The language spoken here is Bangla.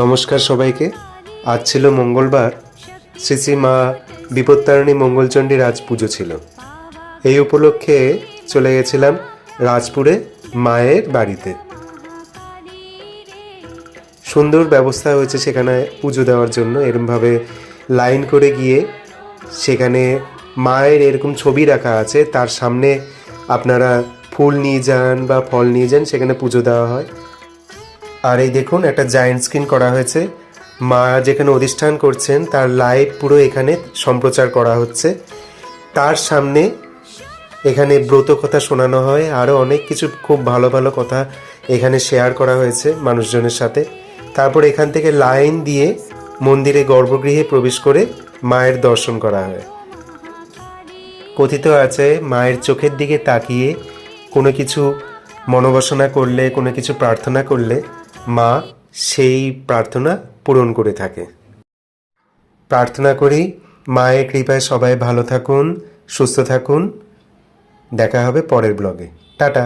নমস্কার সবাইকে। আজ ছিল মঙ্গলবার, শ্রী শ্রী মা বিপত্তারিণী মঙ্গলচণ্ডী রাজ পুজো ছিল। এই উপলক্ষে চলে গেছিলাম রাজপুরে মায়ের বাড়িতে। সুন্দর ব্যবস্থা হয়েছে সেখানে পুজো দেওয়ার জন্য। এরকমভাবে লাইন করে গিয়ে সেখানে মায়ের এরকম ছবি রাখা আছে, তার সামনে আপনারা ফুল নিয়ে যান বা ফল নিয়ে যান, সেখানে পুজো দেওয়া হয়। আর এই দেখুন, একটা জায়েন্ট স্ক্রিন করা হয়েছে, মা যেখানে অধিষ্ঠান করছেন তার লাইভ পুরো এখানে সম্প্রচার করা হচ্ছে। তার সামনে এখানে ব্রত কথা শোনানো হয়, আরও অনেক কিছু খুব ভালো ভালো কথা এখানে শেয়ার করা হয়েছে মানুষজনের সাথে। তারপর এখান থেকে লাইন দিয়ে মন্দিরে গর্ভগৃহে প্রবেশ করে মায়ের দর্শন করা হয়। কথিত আছে, মায়ের চোখের দিকে তাকিয়ে কোনো কিছু মনোবাসনা করলে, কোনো কিছু প্রার্থনা করলে মা সেই প্রার্থনা পূরণ করে থাকে। প্রার্থনা করি মায়ের কৃপায় সবাই ভালো থাকুন, সুস্থ থাকুন। দেখা হবে পরের ব্লগে। টাটা।